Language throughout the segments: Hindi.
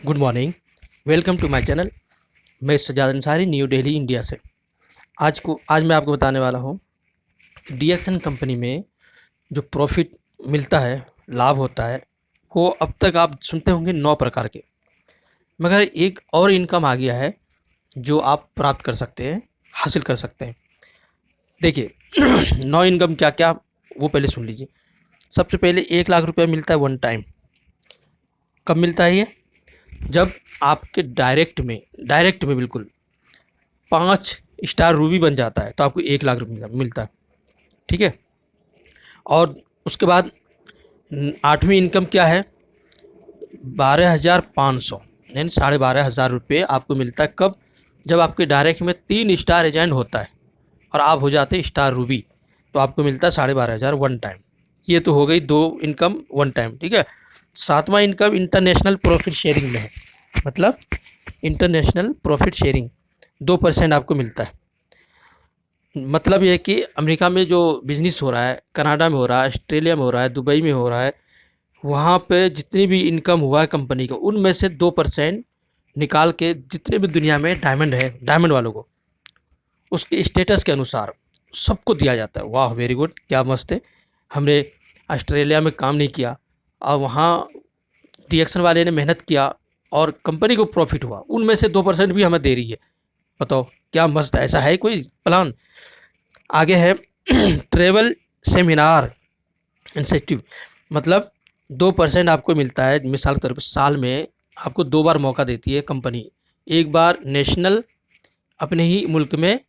Good morning. Welcome to my channel. मैं सजाद अंसारी, न्यू दिल्ली, इंडिया से। आज मैं आपको बताने वाला हूँ कि डीएक्सन कंपनी में जो प्रॉफिट मिलता है, लाभ होता है, वो अब तक आप सुनते होंगे 9 प्रकार के, मगर एक और इनकम आ गया है जो आप प्राप्त कर सकते हैं, हासिल कर सकते हैं। देखिए 9 इनकम क्या क्या, वो पहले सुन लीजिए। सबसे पहले 1 लाख रुपया मिलता है वन टाइम। कब मिलता है ये? जब आपके डायरेक्ट में बिल्कुल 5 स्टार रूबी बन जाता है तो आपको 1 लाख रुपये मिलता है। ठीक है। और उसके बाद 8वीं इनकम क्या है? 12,500 यानी 12,500 रुपये आपको मिलता है। कब? जब आपके डायरेक्ट में 3 स्टार एजेंट होता है और आप हो जाते स्टार रूबी, तो आपको मिलता है 12,500 वन टाइम। ये तो हो गई 2 इनकम वन टाइम। ठीक है। 7वां इनकम इंटरनेशनल प्रॉफिट शेयरिंग में है। मतलब इंटरनेशनल प्रॉफिट शेयरिंग 2% आपको मिलता है। मतलब ये है कि अमेरिका में जो बिज़नेस हो रहा है, कनाडा में हो रहा है, ऑस्ट्रेलिया में हो रहा है, दुबई में हो रहा है, वहाँ पे जितनी भी इनकम हुआ है कंपनी का, उनमें से 2% निकाल के जितने भी दुनिया में डायमंड है, डायमंड वालों को उसके स्टेटस के अनुसार सबको दिया जाता है। वाह, वेरी गुड, क्या मस्त है। हमने ऑस्ट्रेलिया में काम नहीं किया और वहाँ डीएक्सन वाले ने मेहनत किया और कंपनी को प्रॉफिट हुआ, उनमें से 2% भी हमें दे रही है। बताओ क्या मस्त है। ऐसा है कोई प्लान? आगे है ट्रेवल सेमिनार इंसेंटिव। मतलब 2% आपको मिलता है। मिसाल के तौर पर साल में आपको 2 बार मौका देती है कंपनी। एक बार नेशनल, अपने ही मुल्क में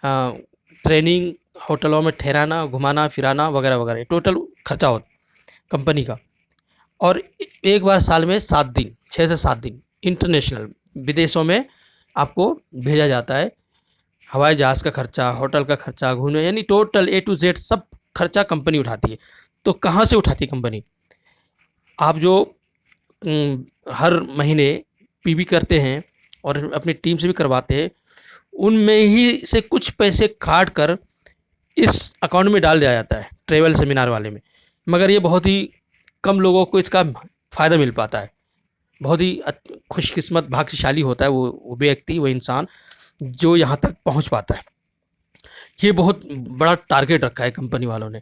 ट्रेनिंग, होटलों में ठहराना, घुमाना फिराना वगैरह वगैरह, टोटल खर्चा होता कंपनी का। और एक बार साल में 7 दिन, 6 से 7 दिन इंटरनेशनल, विदेशों में आपको भेजा जाता है। हवाई जहाज़ का खर्चा, होटल का खर्चा, घूमने, यानी टोटल A to Z सब खर्चा कंपनी उठाती है। तो कहाँ से उठाती है कंपनी? आप जो हर महीने पीवी करते हैं और अपनी टीम से भी करवाते हैं, उनमें ही से कुछ पैसे काट कर इस अकाउंट में डाल दिया जाता है, ट्रैवल सेमिनार वाले में। मगर ये बहुत ही कम लोगों को इसका फ़ायदा मिल पाता है। बहुत ही खुशकिस्मत, भाग्यशाली होता है वो व्यक्ति, वो इंसान जो यहाँ तक पहुँच पाता है। ये बहुत बड़ा टारगेट रखा है कंपनी वालों ने,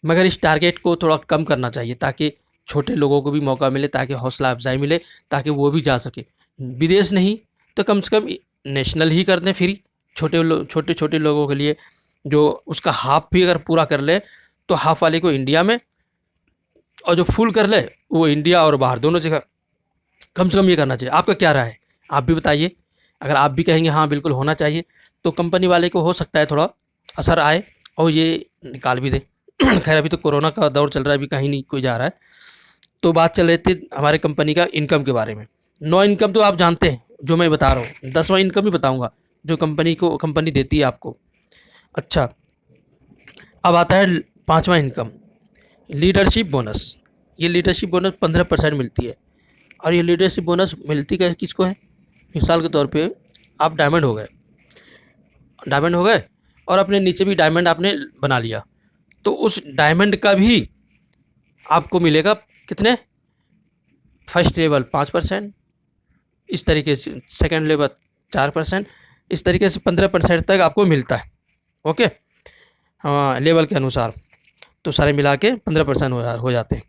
मगर इस टारगेट को थोड़ा कम करना चाहिए ताकि छोटे लोगों को भी मौका मिले, ताकि हौसला अफजाई मिले, ताकि वो भी जा सके। विदेश नहीं तो कम से कम नेशनल ही कर दें फ्री, छोटे छोटे लोगों के लिए। जो उसका हाफ भी अगर पूरा कर ले तो हाफ वाले को इंडिया में, और जो फुल कर ले वो इंडिया और बाहर दोनों जगह। कम से कम ये करना चाहिए। आपका क्या राय है? आप भी बताइए। अगर आप भी कहेंगे हाँ बिल्कुल होना चाहिए, तो कंपनी वाले को हो सकता है थोड़ा असर आए और ये निकाल भी दे। खैर अभी तो कोरोना का दौर चल रहा है, अभी कहीं नहीं कोई जा रहा है। तो बात चल रही थी हमारे कंपनी का इनकम के बारे में। 9 इनकम तो आप जानते हैं जो मैं बता रहा हूँ। 10वां इनकम भी बताऊँगा जो कंपनी देती है आपको। अच्छा, अब आता है 5वां इनकम, लीडरशिप बोनस। ये लीडरशिप बोनस 15% मिलती है। और ये लीडरशिप बोनस मिलती किसको है? मिसाल के तौर पे आप डायमंड हो गए और अपने नीचे भी डायमंड आपने बना लिया, तो उस डायमंड का भी आपको मिलेगा कितने? फर्स्ट लेवल 5%, इस तरीके से सेकंड लेवल 4%, इस तरीके से 15% तक आपको मिलता है। ओके, हाँ, लेवल के अनुसार तो सारे मिला के 15% हो जाते हैं।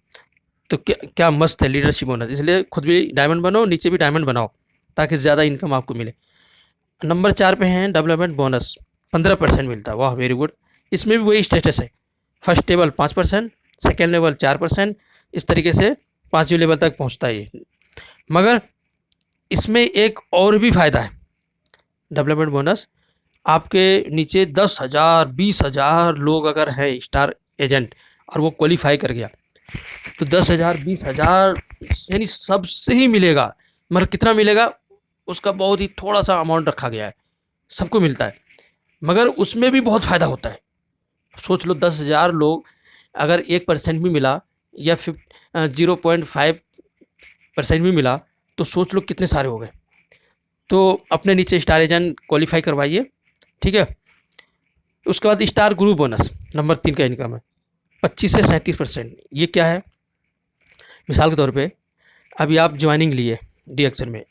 तो क्या क्या मस्त है लीडरशिप बोनस। इसलिए खुद भी डायमंड बनो, नीचे भी डायमंड बनाओ, ताकि ज़्यादा इनकम आपको मिले। नंबर 4 पे हैं डेवलपमेंट बोनस, 15% मिलता है। वाह, वेरी गुड। इसमें भी वही स्टेटस है, फर्स्ट लेवल 5%, सेकेंड लेवल 4%, इस तरीके से 5वीं लेवल तक पहुंचता है ये। मगर इसमें एक और भी फ़ायदा है। डेवलपमेंट बोनस आपके नीचे 10,000 20,000 लोग अगर हैं स्टार एजेंट और वो क्वालिफाई कर गया, तो 10,000 20,000 यानी सबसे ही मिलेगा। मगर कितना मिलेगा उसका बहुत ही थोड़ा सा अमाउंट रखा गया है, सबको मिलता है। मगर उसमें भी बहुत फ़ायदा होता है। सोच लो 10,000 लोग अगर 1% भी मिला या 0.5% भी मिला, तो सोच लो कितने सारे हो गए। तो अपने नीचे स्टार एजेंट क्वालिफाई करवाइए। ठीक है। उसके बाद स्टार ग्रुप बोनस नंबर 3 का इनकम है, 25 से 37%। ये क्या है? मिसाल के तौर पे अभी आप ज्वाइनिंग लिए, डीएक्सन में।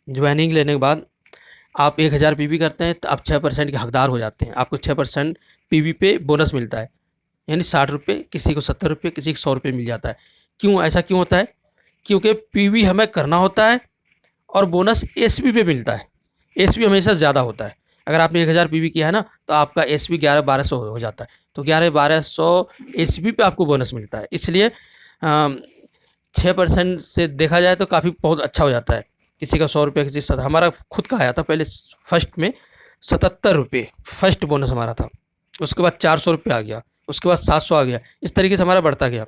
ज्वाइनिंग लेने के बाद आप 1000 पीवी करते हैं तो आप 6% के हकदार हो जाते हैं। आपको 6% पीवी पे बोनस मिलता है, यानी 60 रुपये, किसी को 70 रुपये, किसी को 100 रुपये मिल जाता है। क्यों ऐसा क्यों होता है? क्योंकि पीवी हमें करना होता है और बोनस एसपी पे मिलता है। एसपी हमेशा ज़्यादा होता है। अगर आपने 1000 पीवी किया है ना, तो आपका एसपी 11-1200 हो जाता है। तो 11-1200 एसपी पे आपको बोनस मिलता है। इसलिए 6% से देखा जाए तो काफ़ी बहुत अच्छा हो जाता है। किसी का 100 रुपये, किसी का हमारा खुद का आया था पहले फर्स्ट में 77 रुपये फर्स्ट बोनस हमारा था। उसके बाद 400 रुपये आ गया, उसके बाद 700 आ गया। इस तरीके से हमारा बढ़ता गया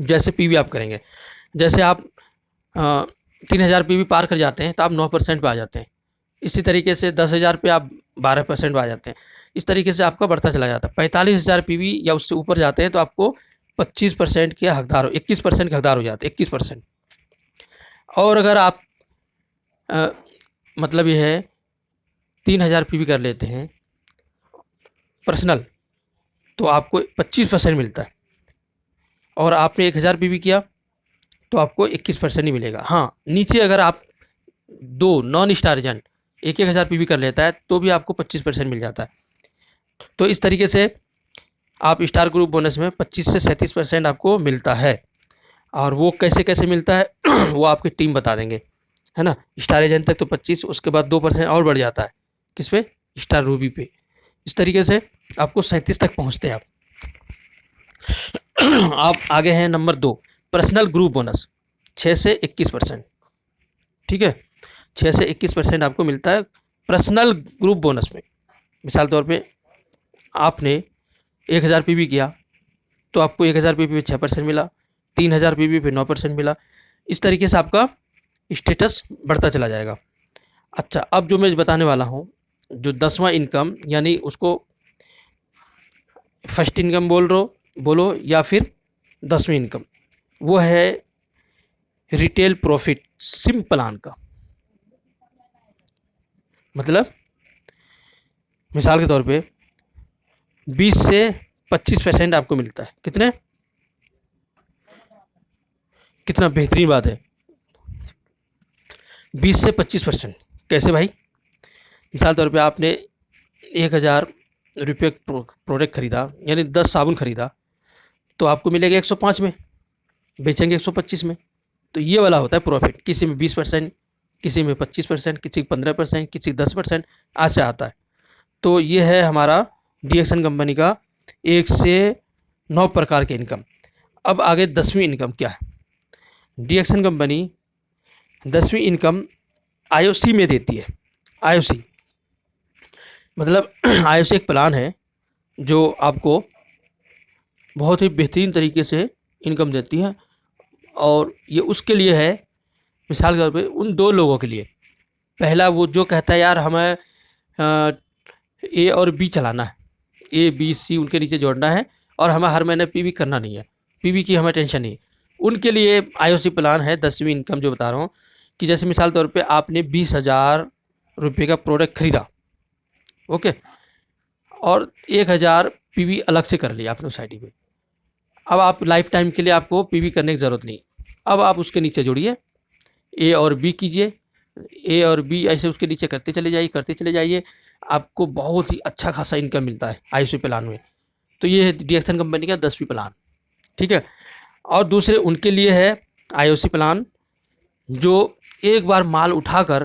जैसे पीवी आप करेंगे। जैसे आप 3000 पीवी पार कर जाते हैं तो आप 9% पे आ जाते हैं। इसी तरीके से 10,000 पे आप 12% पे आ जाते हैं। इस तरीके से आपका बढ़ता चला जाता है। 45,000 पीवी या उससे ऊपर जाते हैं तो आपको 25% के हकदार हो, 21% के हकदार हो जाते हैं, 21%। और अगर आप मतलब ये है 3000 पीवी कर लेते हैं पर्सनल, तो आपको 25% मिलता है। और आपने 1000 पीवी किया तो आपको 21% ही मिलेगा। हाँ, नीचे अगर आप 2 नॉन स्टार एजेंट 1000 पीवी कर लेता है तो भी आपको 25% मिल जाता है। तो इस तरीके से आप स्टार ग्रुप बोनस में 25 से 37% आपको मिलता है। और वो कैसे कैसे मिलता है वो आपकी टीम बता देंगे, है ना। स्टार एजेंट तक तो 25, उसके बाद 2% और बढ़ जाता है। किस पे? स्टार रूबी पे। इस तरीके से आपको 37 तक पहुंचते हैं आप। आप आगे हैं नंबर 2, पर्सनल ग्रुप बोनस 6 से 21%। ठीक है, 6 से 21% आपको मिलता है पर्सनल ग्रुप बोनस में। मिसाल तौर पे आपने 1000 पीवी किया तो आपको 1000 पीवी पे 6% मिला, 3000 पीवी पे 9% मिला। इस तरीके से आपका स्टेटस बढ़ता चला जाएगा। अच्छा, अब जो मैं बताने वाला हूँ, जो 10वां इनकम, यानी उसको फर्स्ट इनकम बोलो या फिर 10वीं इनकम, वो है रिटेल प्रॉफिट सिम प्लान का। मतलब मिसाल के तौर पे 20 से 25% आपको मिलता है। कितना बेहतरीन बात है, 20 से 25%। कैसे भाई? मिसाल तौर पे आपने 1000 रुपये प्रोडक्ट खरीदा, यानी 10 साबुन खरीदा, तो आपको मिलेगा 105 में, बेचेंगे 125 में। तो ये वाला होता है प्रॉफिट। किसी में 20%, किसी में 25%, किसी 15%, किसी 10%, ऐसे आता है। तो ये है हमारा डीएक्सन कंपनी का 1 से 9 प्रकार के इनकम। अब आगे 10वीं इनकम क्या है? डीएक्सन कंपनी 10वीं इनकम आईओसी में देती है। आईओसी मतलब आईओसी एक प्लान है जो आपको बहुत ही बेहतरीन तरीके से इनकम देती है। और ये उसके लिए है, मिसाल के तौर पे उन 2 लोगों के लिए। पहला वो जो कहता है यार हमें ए और बी चलाना है, ए बी सी उनके नीचे जोड़ना है और हमें हर महीने पीवी करना नहीं है, पीवी की हमें टेंशन नहीं है। उनके लिए आईओसी प्लान है 10वीं इनकम जो बता रहा हूँ। कि जैसे मिसाल तौर पे आपने 20,000 रुपये का प्रोडक्ट खरीदा, ओके, और 1000 पीवी अलग से कर लिया आपने उस आईडी पे। अब आप लाइफ टाइम के लिए आपको पीवी करने की ज़रूरत नहीं। अब आप उसके नीचे जोड़िए, ए और बी कीजिए, ए और बी ऐसे उसके नीचे करते चले जाइए। आपको बहुत ही अच्छा खासा इनकम मिलता है आईओसी प्लान में। तो ये है डीएक्सन कंपनी का 10वीं प्लान। ठीक है। और दूसरे उनके लिए है आईओसी प्लान जो एक बार माल उठाकर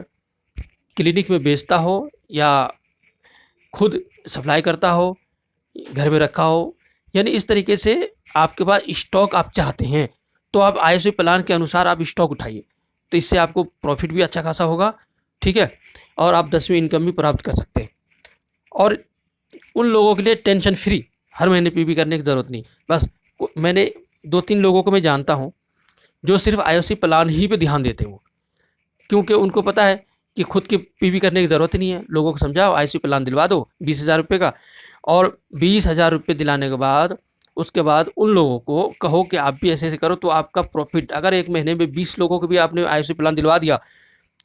क्लिनिक में बेचता हो या खुद सप्लाई करता हो, घर में रखा हो, यानी इस तरीके से आपके पास स्टॉक आप चाहते हैं तो आप आईओसी प्लान के अनुसार आप स्टॉक उठाइए। तो इससे आपको प्रॉफिट भी अच्छा खासा होगा। ठीक है, और आप 10वीं इनकम भी प्राप्त कर सकते हैं। और उन लोगों के लिए टेंशन फ्री, हर महीने पीवी करने की ज़रूरत नहीं। बस मैंने 2-3 लोगों को मैं जानता हूँ जो सिर्फ आईओसी प्लान ही पे ध्यान देते हैं वो, क्योंकि उनको पता है कि खुद की पीवी करने की ज़रूरत नहीं है। लोगों को समझाओ आईओसी प्लान दिलवा दो 20,000 रुपये का, और 20,000 रुपये दिलाने के बाद उसके बाद उन लोगों को कहो कि आप भी ऐसे ऐसे करो, तो आपका प्रॉफिट, अगर एक महीने में 20 लोगों को भी आपने आईओसी प्लान दिलवा दिया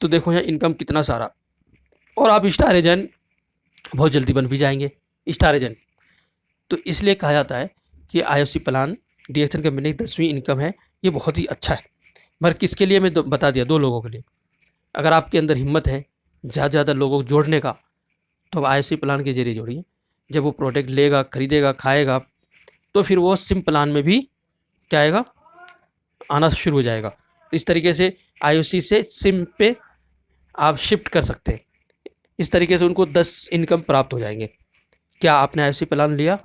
तो देखो यहाँ इनकम कितना सारा। और आप स्टार एजेंट बहुत जल्दी बन भी जाएंगे, स्टार एजेंट। तो इसलिए कहा जाता है कि आईओसी प्लान डीएक्सन कंपनी की 10वीं इनकम है, ये बहुत ही अच्छा है। मगर किसके लिए मैं बता दिया, 2 लोगों के लिए। अगर आपके अंदर हिम्मत है ज़्यादा से ज़्यादा लोगों को जोड़ने का, तो आप IFC प्लान के जरिए जोड़िए। जब वो प्रोडक्ट लेगा, खरीदेगा, खाएगा, तो फिर वो सिम प्लान में भी क्या आएगा, आना शुरू हो जाएगा। इस तरीके से IFC से सिम पे आप शिफ्ट कर सकते हैं। इस तरीके से उनको 10 इनकम प्राप्त हो जाएंगे। क्या आपने IFC प्लान लिया?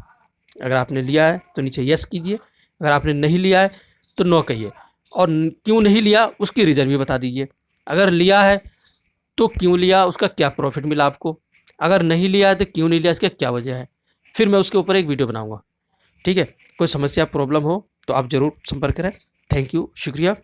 अगर आपने लिया है तो नीचे यस कीजिए, अगर आपने नहीं लिया है तो नो कहिए, और क्यों नहीं लिया उसकी रीज़न भी बता दीजिए। अगर लिया है तो क्यों लिया, उसका क्या प्रॉफिट मिला आपको, अगर नहीं लिया है तो क्यों नहीं लिया, इसका क्या वजह है, फिर मैं उसके ऊपर एक वीडियो बनाऊंगा। ठीक है, कोई समस्या प्रॉब्लम हो तो आप ज़रूर संपर्क करें। थैंक यू, शुक्रिया।